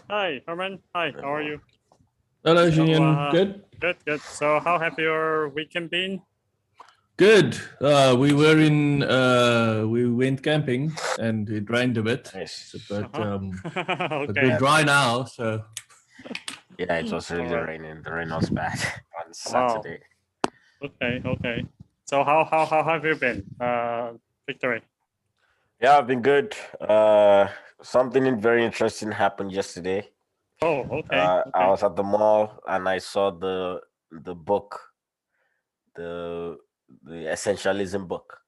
Hi, Herman. Hi, how are you? Hello, So, Julian. Good? good. So, how have your weekend been? Good. We went camping and it rained a bit. Nice. But we're Okay. dry now, so Yeah, it was All really right. raining. The rain was bad on Wow. Saturday. Okay. So, how have you been, Victory? Yeah, I've been good. Something very interesting happened yesterday. Oh, okay. I was at the mall and I saw the book, the the essentialism book,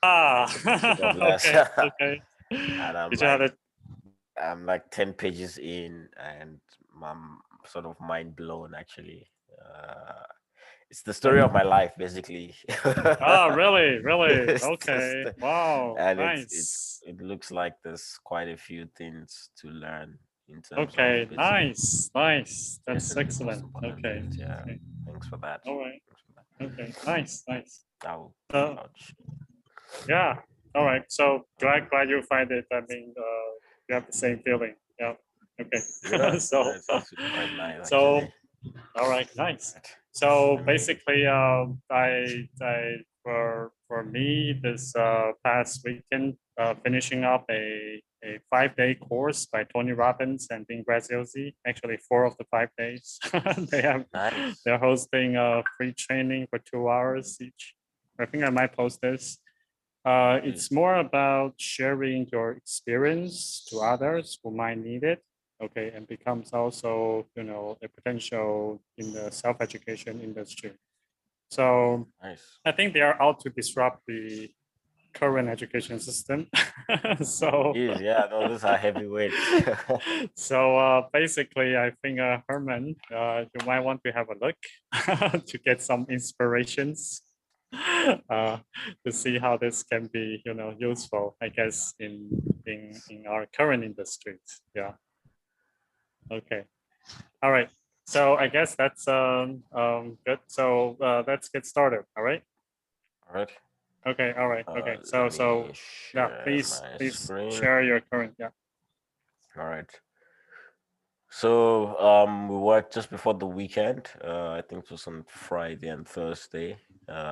Ah, the book of last, okay. and Did you have it? I'm like 10 pages in, and I'm sort of mind blown. Actually, it's the story of my life, basically. Ah, really? It's Okay. just, Wow, and nice. it looks like there's quite a few things to learn in terms of Okay, basically nice. yes, That's and the most excellent. important Okay, things. Yeah, okay. thanks for that. All right. Thanks for that. Okay, nice. I'll, Uh, I'll yeah. All right. So glad you find it. I mean, you have the same feeling. Yeah. Okay. yeah, so, it's quite nice so actually. all right, nice. Right. So I mean, basically, I for me this past weekend, finishing up a 5 day course by Tony Robbins and Dean Graziosi. Actually, 4 of the 5 days. they have nice. they're hosting a free training for 2 hours each. I think I might post this. It's Please. more about sharing your experience to others who might need it. Okay, and becomes also, a potential in the self-education industry. So Nice. I think they are out to disrupt the current education system. so Yes, yeah, no, those are heavyweights. basically, I think Herman, you might want to have a look to get some inspirations uh, to see how this can be, useful. I guess in our current industries. Yeah. Okay. All right. So I guess that's good. So let's get started. All right. All right. Okay. All right. Okay. Let So me yeah, share my please screen. share your current. Yeah. All right. So we worked just before the weekend. I think it was on Friday and Thursday.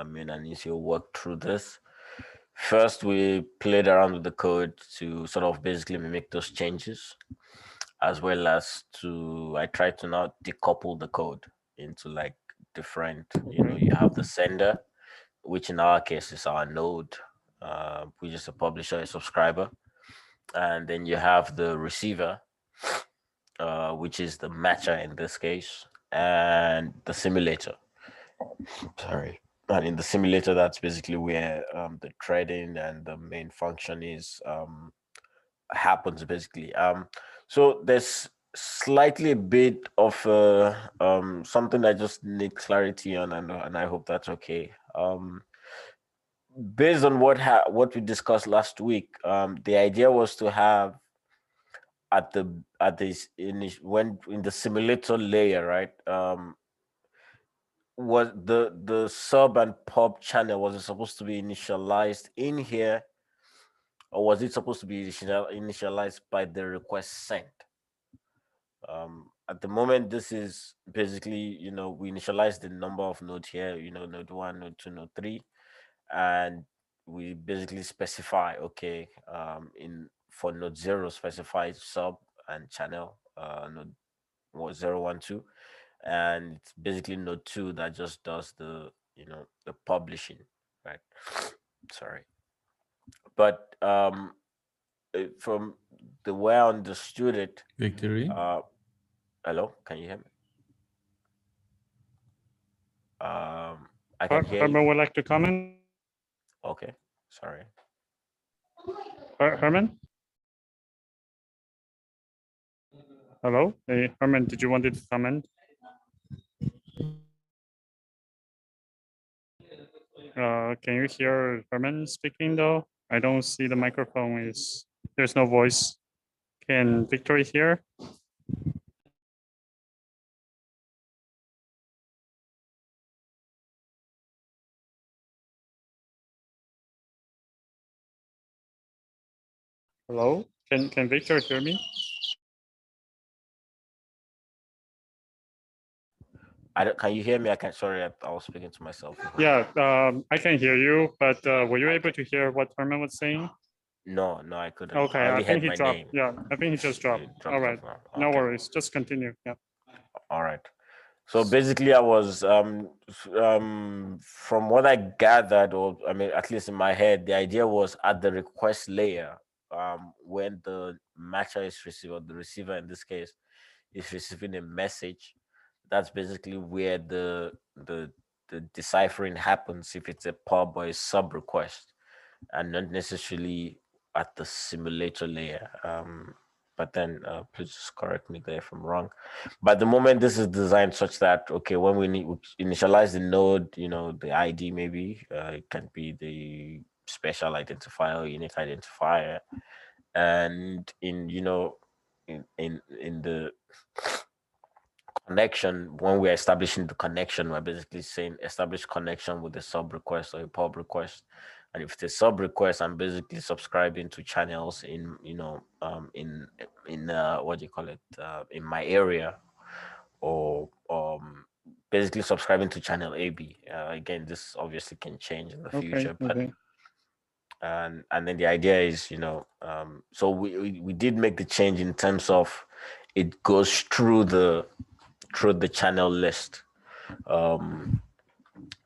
Me and Anisio worked through this. First, we played around with the code to sort of basically mimic those changes, as well as to I tried to now decouple the code into like different. Okay. You have the sender, which in our case is our node, which is a publisher, a subscriber, and then you have the receiver, which is the matcher in this case, and the simulator. Sorry. And in the simulator, that's basically where the threading and the main function is happens basically. So there's slightly a bit of something I just need clarity on, and I hope that's okay. Based on what we discussed last week, the idea was to have at this when in the simulator layer, right? Was the sub and pub channel, was it supposed to be initialized in here, or was it supposed to be initialized by the request sent? At the moment, this is basically, we initialize the number of nodes here, node one, node two, node three, and we basically specify, okay, in for node zero, specify sub and channel, node what 012, and it's basically node two that just does the publishing, right? Sorry, but from the way I understood it, victory. uh, hello, can you hear me? I can hear you. Herman would like to comment. Okay, sorry. Herman. Hello. Hey, Herman. Did you want to comment? Can you hear Herman speaking though? I don't see the microphone is, there's no voice. Can Victory hear? Hello? Can Victor hear me? Can you hear me? Sorry, I was speaking to myself. Yeah, I can hear you, but were you able to hear what Herman was saying? No, I couldn't. Okay, I I only think heard he my dropped. name. Yeah, I think he just dropped. It dropped All right, off now. no Okay. worries. Just continue. Yeah. All right. So basically, I was from what I gathered, or I mean, at least in my head, the idea was at the request layer, when the matcher is received, or the receiver in this case is receiving a message. That's basically where the deciphering happens, if it's a pub or a sub request, and not necessarily at the simulator layer. But then please just correct me there if I'm wrong. But the moment this is designed such that, okay, when we initialize the node, the ID, maybe it can be the special identifier or unique identifier, and in the connection, when we're establishing the connection, we're basically saying establish connection with a sub request or a pub request. And if it's a sub request, I'm basically subscribing to channels in what do you call it, in my area, or basically subscribing to channel AB. Again, this obviously can change in the Okay. future, but Okay. and then the idea is, so we did make the change in terms of it goes through the channel list.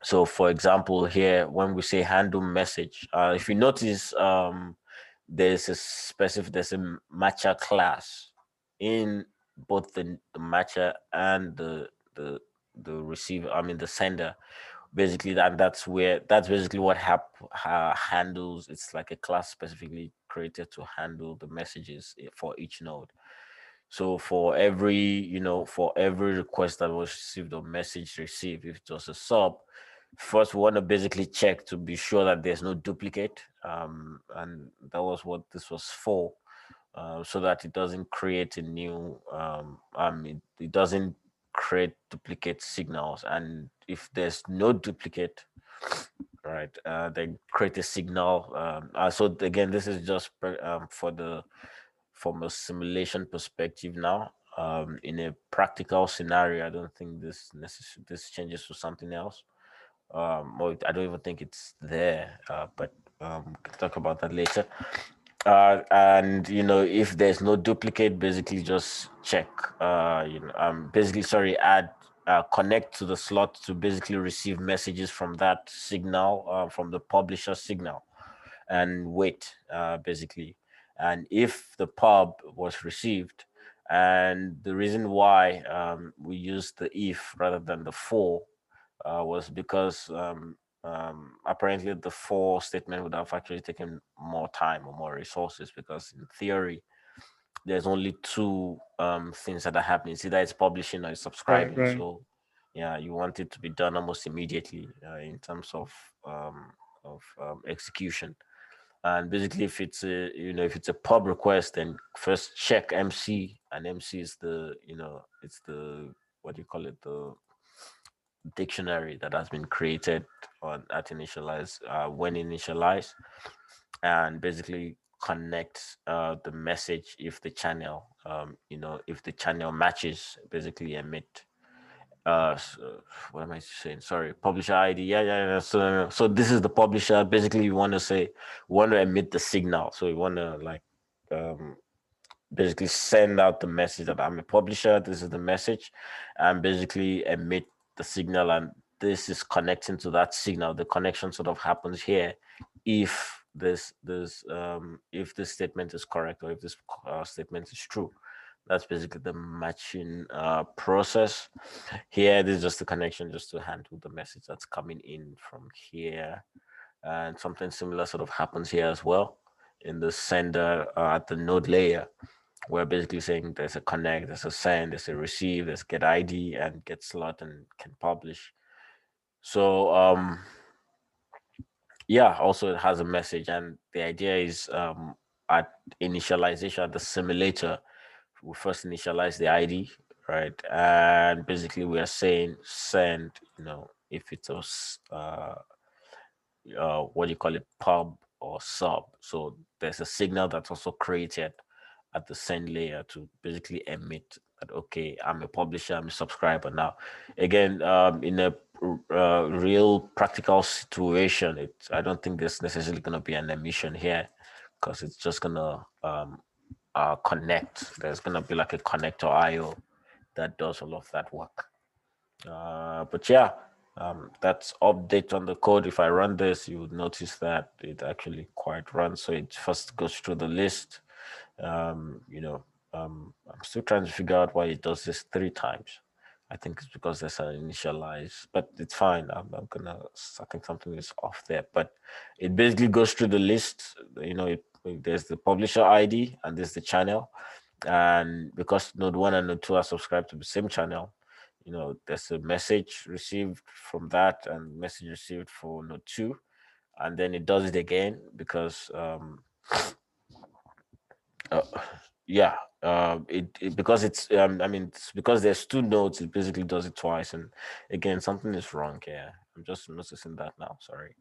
So for example, here when we say handle message, if you notice, there's a matcher class in both the matcher and the receiver, I mean the sender. Basically that's basically what handles. It's like a class specifically created to handle the messages for each node. So for every request that was received or message received, if it was a sub, first we want to basically check to be sure that there's no duplicate, and that was what this was for, so that it doesn't create a new it doesn't create duplicate signals. And if there's no duplicate, right, then create a signal. So again, this is just from a simulation perspective now. In a practical scenario, I don't think this changes to something else. Or I don't even think it's there. But we can talk about that later. And if there's no duplicate, basically just check. Basically, sorry, add connect to the slot to basically receive messages from that signal, from the publisher signal, and wait, basically. And if the pub was received, and the reason why we used the if rather than the for was because apparently the for statement would have actually taken more time or more resources, because in theory there's only two things that are happening. It's either it's publishing or it's subscribing. Right. So yeah, you want it to be done almost immediately in terms of execution. And basically, if it's a pub request, then first check MC, and MC is it's the, what do you call it, the dictionary that has been created at initialize, when initialized, and basically connect the message if the channel if the channel matches, basically emit. What am I saying? Sorry, publisher ID. Yeah. So this is the publisher. Basically, we want to emit the signal. So we want to basically send out the message that I'm a publisher. This is the message, and basically emit the signal. And this is connecting to that signal. The connection sort of happens here if this statement is correct, or if this statement is true. That's basically the matching process. Here, this is just the connection just to handle the message that's coming in from here. And something similar sort of happens here as well in the sender at the node layer. We're basically saying there's a connect, there's a send, there's a receive, there's get ID and get slot and can publish. So yeah, also it has a message, and the idea is at initialization at the simulator, we first initialize the ID, right? And basically we are saying send, if it's a what do you call it, pub or sub. So there's a signal that's also created at the send layer to basically emit that, okay, I'm a publisher, I'm a subscriber now. Again, in a real practical situation, I don't think there's necessarily going to be an emission here, because it's just going to connect. There's going to be like a connector IO that does all of that work. But yeah, that's update on the code. If I run this, you would notice that it actually quite runs. So it first goes through the list. I'm still trying to figure out why it does this 3 times. I think it's because there's an initialize, but it's fine. I think something is off there, but it basically goes through the list. There's the publisher ID and there's the channel. And because node 1 and node 2 are subscribed to the same channel, there's a message received from that and message received for node 2. And then it does it again because because it's it's because there's 2 nodes, it basically does it twice. And again, something is wrong here. I'm just noticing that now, sorry.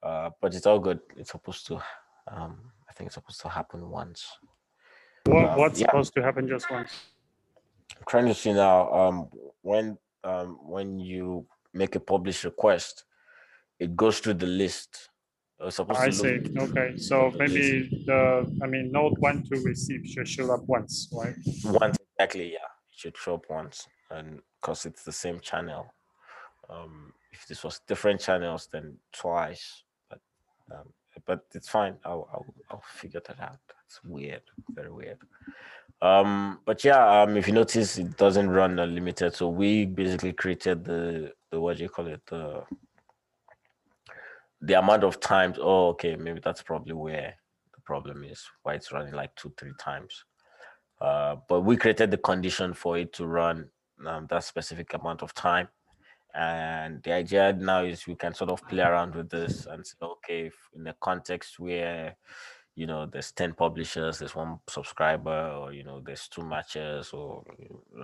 But it's all good. It's supposed to I think it's supposed to happen once. What's supposed to happen just once? I'm trying to see now, when you make a publish request, it goes through the list. It's supposed I to see. look Okay, so maybe node 1 to receive should show up once, right? once, exactly. Yeah, it should show up once, and because it's the same channel. If this was different channels, then twice. But it's fine. I'll figure that out. It's weird, very weird. But yeah, if you notice, it doesn't run unlimited. So we basically created the what do you call it, the amount of times. Oh, okay, maybe that's probably where the problem is, why it's running like 2-3 times. But we created the condition for it to run that specific amount of time. And the idea now is we can sort of play around with this and say, okay, if in a context where, there's 10 publishers, there's 1 subscriber, or, there's 2 matches or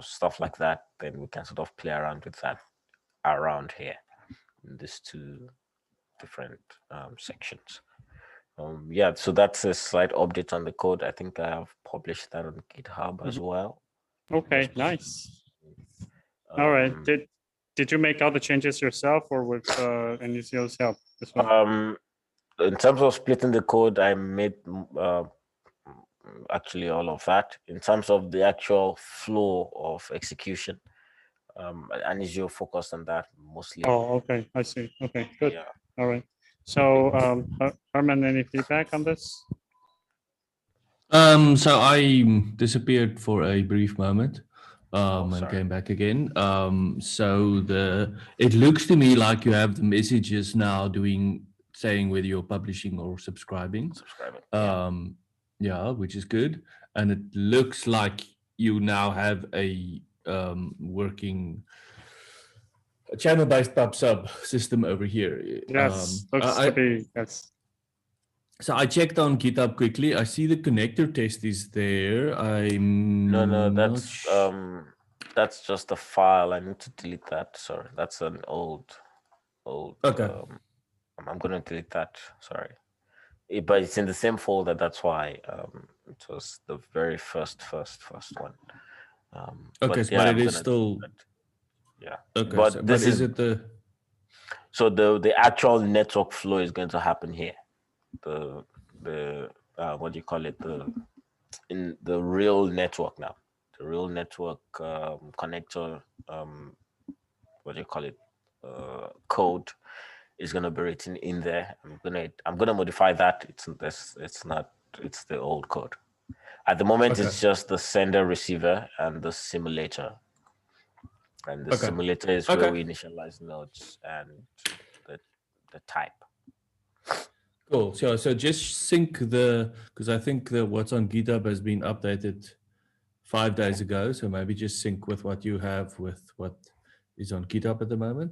stuff like that, then we can sort of play around with that around here in these 2 different sections. So that's a slight update on the code. I think I have published that on GitHub as well. Okay, nice. All right. Did you make all the changes yourself or with Enisio's help as well? In terms of splitting the code, I made actually all of that. In terms of the actual flow of execution, Anisio focused on that mostly. Oh, okay. I see. Okay, good. Yeah. All right. So, Herman, any feedback on this? So I disappeared for a brief moment. And sorry. came back again. So it looks to me like you have the messages now saying whether you're publishing or subscribing. Which is good. And it looks like you now have a working channel-based pub/sub system over here. Yes, looks to be, yes. So I checked on GitHub quickly. I see the connector test is there. No, that's just a file. I need to delete that. Sorry, that's an old. Okay. I'm gonna delete that. Sorry, but it's in the same folder. That's why it was the very first one. Okay, but it is still. Yeah. Okay, but this is it the? So the actual network flow is going to happen here. The what do you call it, in the real network now, the real network connector, what do you call it, code is going to be written in there. I'm gonna modify that. It's the old code at the moment. Okay. It's just the sender, receiver, and the simulator, and the simulator is where we initialize nodes and the type. Cool. So just sync because I think what's on GitHub has been updated 5 days ago. So maybe just sync with what you have with what is on GitHub at the moment.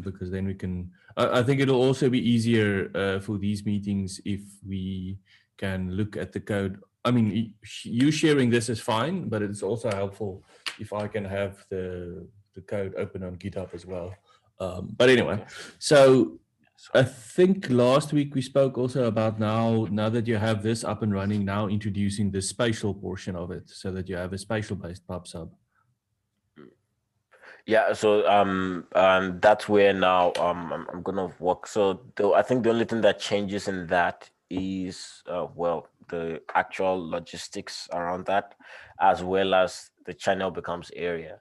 Because then we can, I think it'll also be easier for these meetings if we can look at the code. I mean, you sharing this is fine, but it's also helpful if I can have the code open on GitHub as well. But anyway, so I think last week we spoke also about now that you have this up and running, now introducing the spatial portion of it so that you have a spatial based PubSub. Yeah, so that's where now I'm gonna work. So I think the only thing that changes in that is well, the actual logistics around that, as well as the channel becomes area.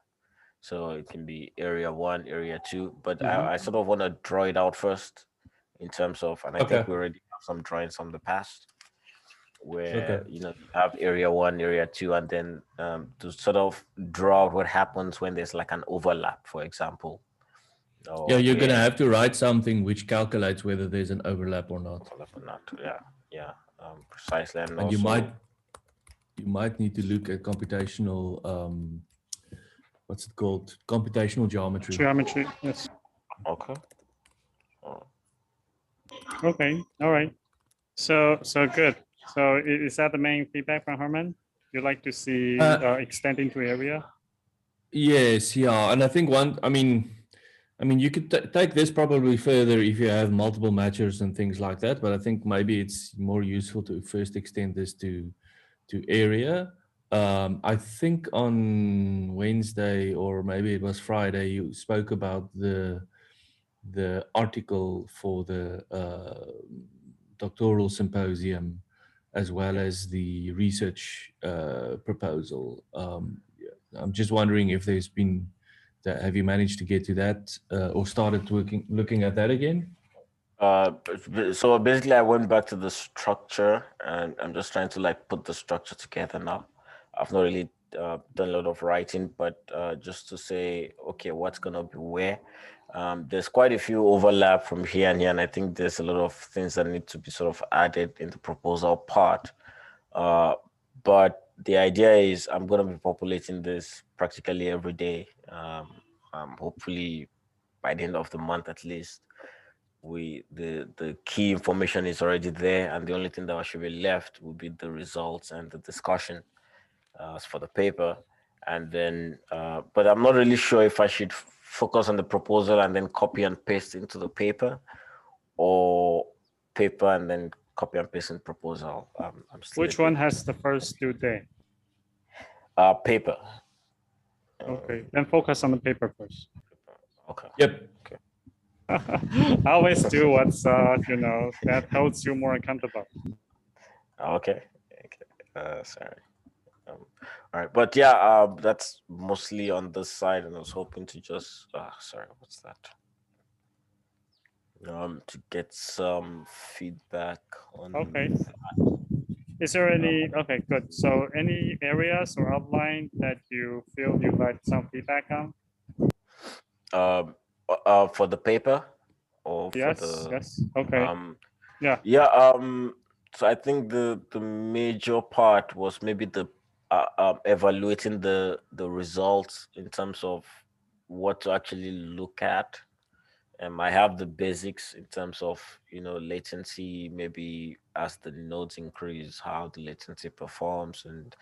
So it can be area 1, area 2, but I sort of want to draw it out first in terms of, and I think Okay. we already have some drawings from the past where Okay. you have area 1, area 2, and then to sort of draw out what happens when there's like an overlap, for example. Yeah, you're going to have to write something which calculates whether there's an overlap or not. Yeah, precisely. And you also, might need to look at computational, what's it called? Computational geometry. Geometry, yes. Okay. Okay, all right. So good. So is that the main feedback from Herman? You like to see extending to area? Yes, yeah, and I think I mean, you could take this probably further if you have multiple matchers and things like that. But I think maybe it's more useful to first extend this to area. I think on Wednesday or maybe it was Friday, you spoke about the article for the doctoral symposium, as well as the research proposal. I'm just wondering if there's been, have you managed to get to that or started looking at that again? So basically I went back to the structure and I'm just trying to like put the structure together now. I've not really done a lot of writing, but just to say, okay, what's going to be where. There's quite a few overlap from here and here, and I think there's a lot of things that need to be sort of added in the proposal part. But the idea is I'm going to be populating this practically every day. Hopefully by the end of the month at least. The key information is already there, and the only thing that should be left will be the results and the discussion for the paper. And then but I'm not really sure if I should focus on the proposal and then copy and paste into the paper, or paper and then copy and paste in proposal. Which one has the first due date? Paper. Okay, then focus on the paper first. Okay. Yep. Okay. I always do what's that holds you more accountable. Okay. Sorry. All right, but yeah, that's mostly on this side, and I was hoping to just sorry, what's that? To get some feedback on. Okay. Is there any? Okay, good. So any areas or outline that you feel you'd like some feedback on? For the paper, or yes, for the yes. Okay. Yeah. So I think the major part was maybe the evaluating the results in terms of what to actually look at. I have the basics in terms of latency, maybe as the nodes increase, how the latency performs, and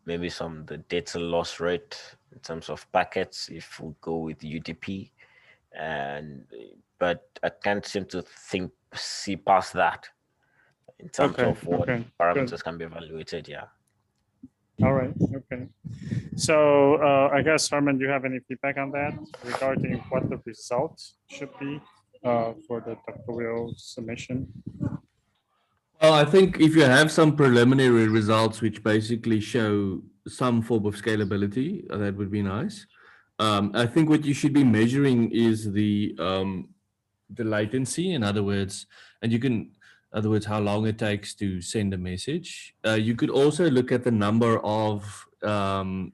maybe the data loss rate in terms of packets if we go with UDP. But I can't seem to see past that in terms of what parameters can be evaluated. Yeah. All right. Okay. So I guess, Herman, do you have any feedback on that regarding what the results should be for the doctoral submission? Well, I think if you have some preliminary results which basically show some form of scalability, that would be nice. I think what you should be measuring is the latency. In other words, how long it takes to send a message. You could also look at the number of, you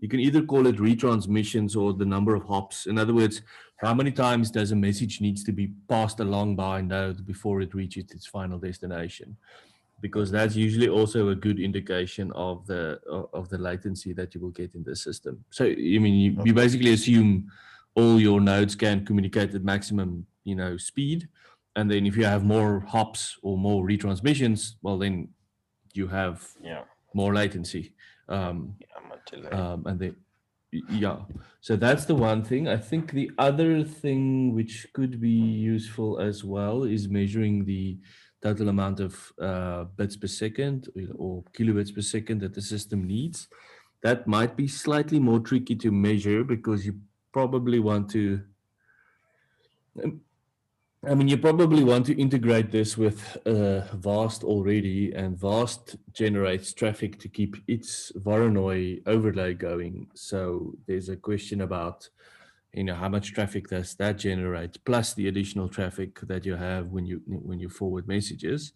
can either call it retransmissions or the number of hops. In other words, how many times does a message needs to be passed along by a node before it reaches its final destination? Because that's usually also a good indication of the latency that you will get in the system. So, I mean, you basically assume all your nodes can communicate at maximum, speed. And then if you have more hops or more retransmissions, well, then you have more latency. And then, Yeah, so that's the one thing. I think the other thing which could be useful as well is measuring the total amount of bits per second or kilobits per second that the system needs. That might be slightly more tricky to measure because you probably want to, I mean, you probably want to integrate this with Vast already, and Vast generates traffic to keep its Voronoi overlay going. So there's a question about, how much traffic does that generate, plus the additional traffic that you have when you forward messages.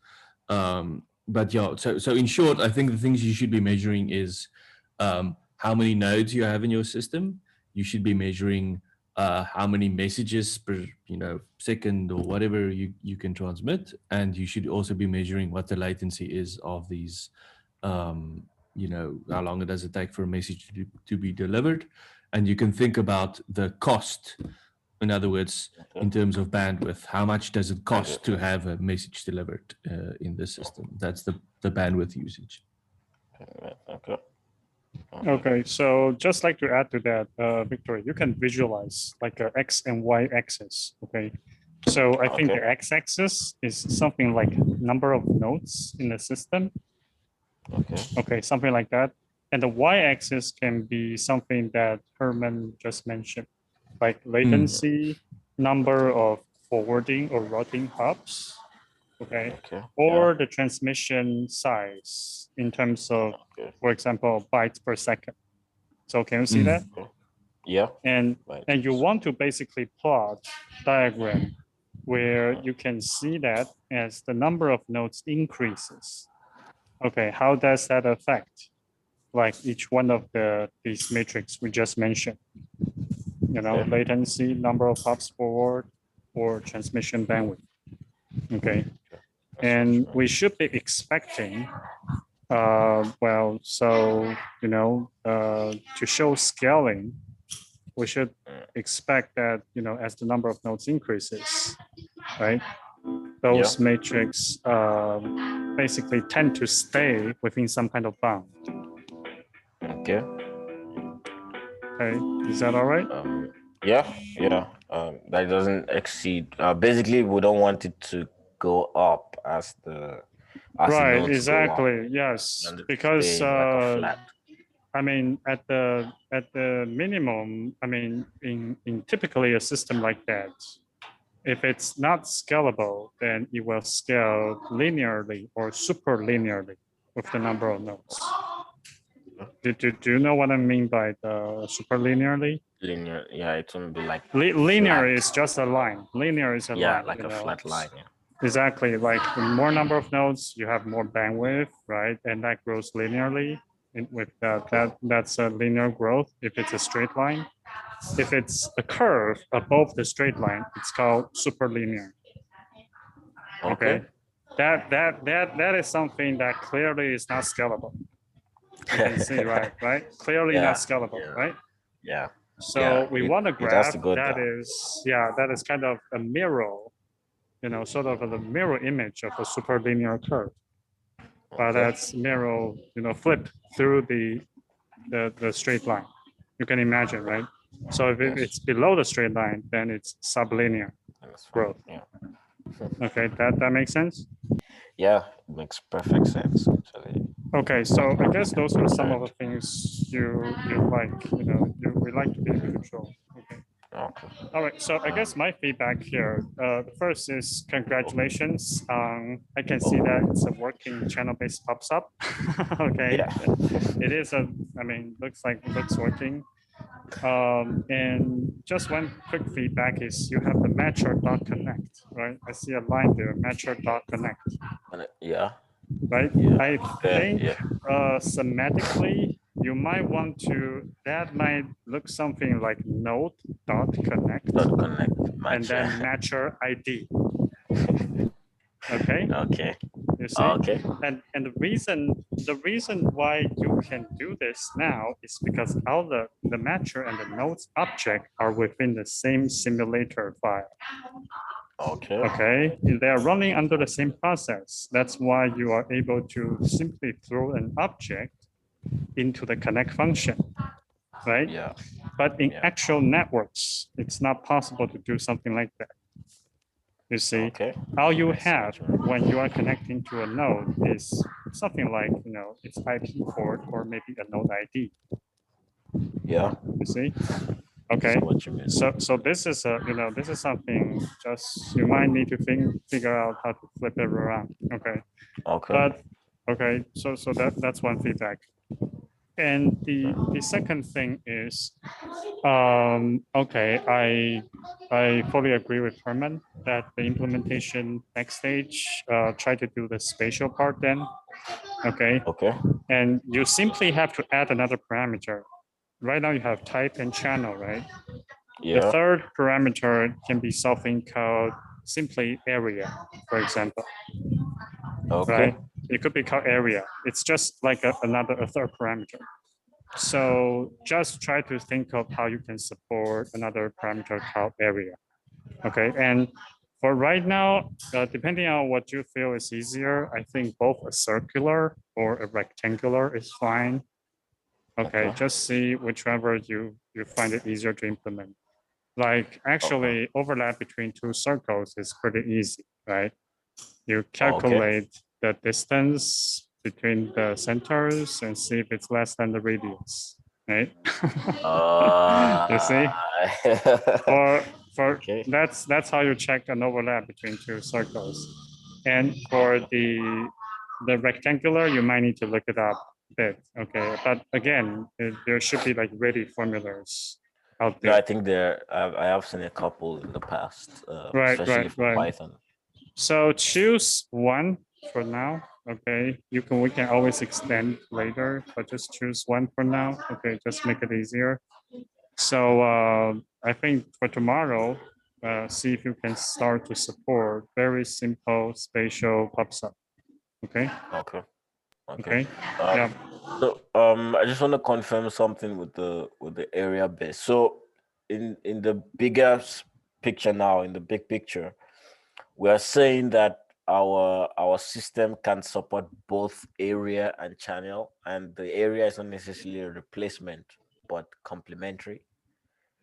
But yeah, so in short, I think the things you should be measuring is how many nodes you have in your system. You should be measuring how many messages per second or whatever you can transmit, and you should also be measuring what the latency is of these. How long does it take for a message to be delivered, and you can think about the cost. In other words, in terms of bandwidth, how much does it cost to have a message delivered in the system? That's the bandwidth usage. Okay. Okay, so just like to add to that, Victor, you can visualize like a X and Y axis. Okay, so I think the X axis is something like number of nodes in the system. Okay, something like that. And the Y axis can be something that Herman just mentioned, like latency, number of forwarding or routing hubs. Okay, or the transmission size in terms of, for example, bytes per second. So can you see that? Yeah. And you want to basically plot diagram where you can see that as the number of nodes increases. Okay, how does that affect like each one of these metrics we just mentioned? Latency, number of hops forward, or transmission bandwidth. Okay. And we should be expecting, to show scaling, we should expect that, as the number of nodes increases, right? Those metrics basically tend to stay within some kind of bound. Okay, is that all right? Yeah. That doesn't exceed. Basically, we don't want it to go up as the right, exactly. Yes, because I mean, at the minimum, I mean, in typically a system like that, if it's not scalable, then it will scale linearly or super linearly with the number of nodes. Do you know what I mean by the super linearly? Linear, yeah, it won't be like linear is just a line. Linear is a line. Yeah, like a flat line. Yeah. Exactly. Like the more number of nodes, you have more bandwidth, right? And that grows linearly. With that's a linear growth. If it's a straight line, if it's a curve above the straight line, it's called super linear. Okay. That is something that clearly is not scalable. You can see, right? Clearly not scalable, right? Yeah. So we want a graph that is kind of a mirror, sort of a mirror image of a super linear curve. But that's mirror, flipped through the straight line. You can imagine, right? So if it's below the straight line, then it's sublinear growth. Yeah. Okay, that makes sense? Yeah, it makes perfect sense actually. Okay, so I guess those are some of the things you like, we like to be in control. Okay. All right, so I guess my feedback here, the first is congratulations. I can see that it's a working channel-based pops up. Okay, it is looks working. And just one quick feedback is you have the matcher.connect, right? I see a line there, matcher.connect. Yeah. Right? I think semantically, you might want to, that might look something like node.connect and then matcher ID. Okay. You see? And the reason why you can do this now is because all the matcher and the nodes object are within the same simulator file. Okay, they are running under the same process. That's why you are able to simply throw an object into the connect function. right? Yeah. But in Yeah. actual networks, it's not possible to do something like that. You see, Okay. all you I see have what you mean. when you are connecting to a node is something like, it's IP port or maybe a node ID. Yeah. You see? I Okay. see what you mean. So this is this is something just you might need to figure out how to flip it around. Okay. Okay. But okay, so that's one feedback. And the second thing is, okay, I fully agree with Herman that the implementation next stage, try to do the spatial part then. Okay, Okay. and you simply have to add another parameter. Right now you have type and channel, right? The Yeah. third parameter can be something called simply area, for example, Okay. right? It could be called area. It's just like a third parameter. So just try to think of how you can support another parameter called area. Okay, and for right now, depending on what you feel is easier, I think both a circular or a rectangular is fine. Okay, Okay. just see whichever you find it easier to implement. Like actually overlap between two circles is pretty easy, right? You calculate the distance between the centers and see if it's less than the radius, right? You see, for Okay. that's how you check an overlap between two circles. And for the rectangular, you might need to look it up a bit. Okay, but again, there should be like ready formulas out No, I there. think I have seen a couple in the past, Right, especially right, for right. Python. So choose one for now. Okay, we can always extend later, but just choose one for now. Okay, just make it easier. So I think for tomorrow, see if you can start to support very simple spatial PubSub. Okay. Okay. Okay. Um, Yeah. so I just want to confirm something with the area base. So in the bigger picture now, in the big picture, we are saying that our system can support both area and channel, and the area is not necessarily a replacement, but complementary.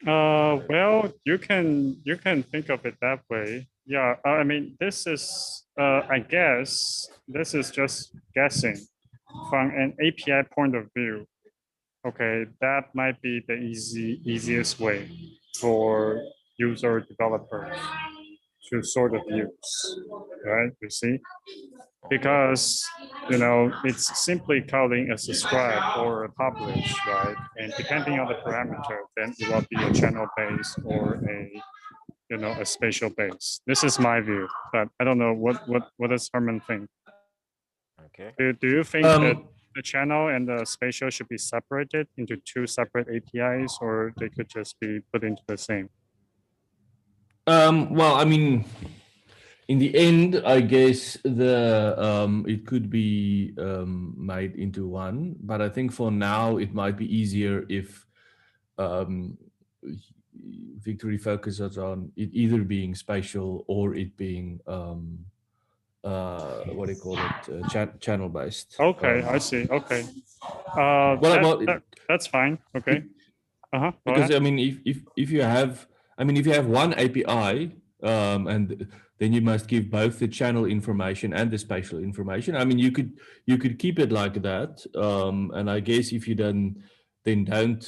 Well, you can think of it that way. Yeah. I mean, this is I guess this is just guessing from an API point of view. Okay, that might be the easiest way for user developers to sort of use, right? You see, because it's simply calling a subscribe or a publish, right? And depending on the parameter, then it will be a channel base or a spatial base. This is my view, but I don't know what does Herman think. Okay. Do you think that Um, the channel and the spatial should be separated into two separate APIs, or they could just be put into the same? well, I mean, in the end, I guess it could be made into one, but I think for now it might be easier if um, Victory focuses on it either being spatial or it being what do you call it, channel based. Okay, I see. Okay, Well, that's fine. Okay. Go because ahead. I mean, if you have, I mean, if you have one API, and then you must give both the channel information and the spatial information. I mean, you could keep it like that, and I guess if you then don't,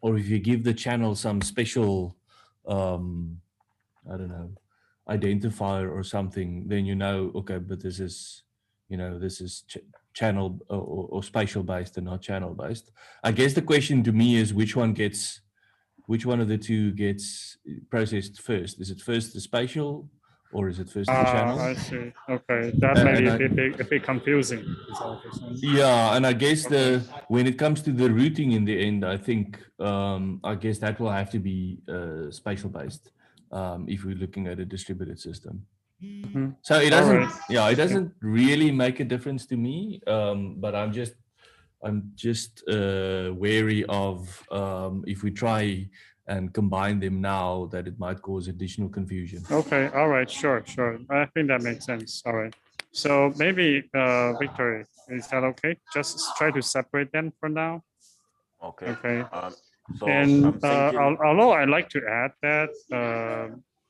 or if you give the channel some special, I don't know, identifier or something, then okay, but this is, this is channel or spatial based and not channel based. I guess the question to me is which one of the two gets processed first? Is it first the spatial or is it first the channel? I see. Okay, that may be And a bit confusing. Is that what you're saying? yeah, and I guess Okay. when it comes to the routing in the end, I think I guess that will have to be spatial based if we're looking at a distributed system. Mhm. So it All doesn't, right. yeah, it doesn't really make a difference to me. But I'm just wary of if we try and combine them now, that it might cause additional confusion. Okay. All right. Sure. Sure. I think that makes sense. All right. So maybe Victory, is that okay? Just try to separate them for now. Okay. Okay. So And I'm thinking. although I'd like to add that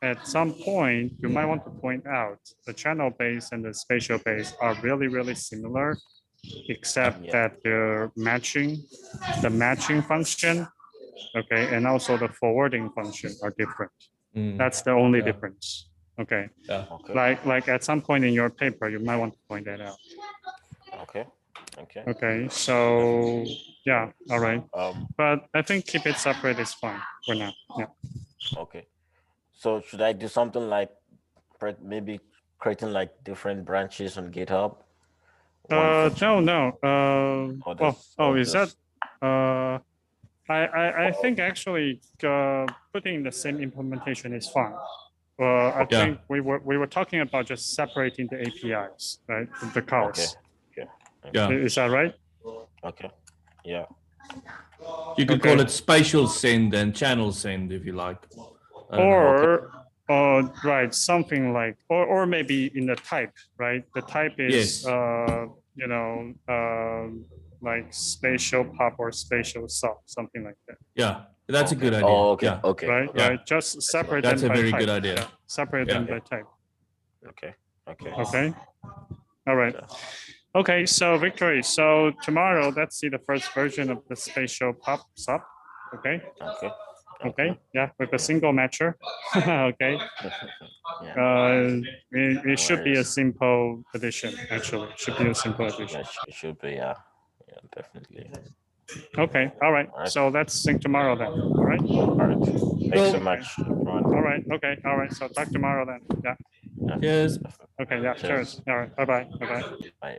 at some point, you might want to point out the channel base and the spatial base are really, really similar, except Yeah. that they're matching, the matching function, okay, and also the forwarding function are different. Mm, That's the only Yeah. difference. Okay, yeah. Okay. like at some point in your paper, you might want to point that out. Okay. Okay. Okay, so yeah, all right. Um. But I think keep it separate is fine for now. Yeah. Okay. So should I do something like maybe creating like different branches on GitHub? One for No. or Is that? just I think actually putting the same implementation is fine. I Yeah. think we were talking about just separating the APIs, right? The okay. calls. Yeah. Is that right? Okay. Yeah. You could Okay. call it spatial send and channel send if you like. I don't know. Or right, something like, or maybe in the type, right? The type is, Yes. you know, like spatial pop or spatial sub, something like that, Yeah, that's a good Okay. idea. Oh, okay. Yeah. Okay. right? Yeah. Right, just separate That's them a by very type. good idea. Yeah, separate Yeah. them by type. Okay. Okay. Okay. All right. Okay. Okay, so Victory. So tomorrow, let's see the first version of the spatial pop sub. Okay. Okay. Okay. Yeah, with a single matcher. Okay. Yeah. It should be a worries. simple addition. Actually, it should be a simple addition. Yeah, it should be. Yeah. Yeah. Definitely. Okay. All right. All right. So let's sync tomorrow then. All right. All right. Thanks so Okay. much, everyone. All right. Okay. All right. So talk tomorrow then. Yeah. Cheers. Definitely. Okay. Yeah. Cheers. Cheers. All right. Bye bye. Bye bye. Bye.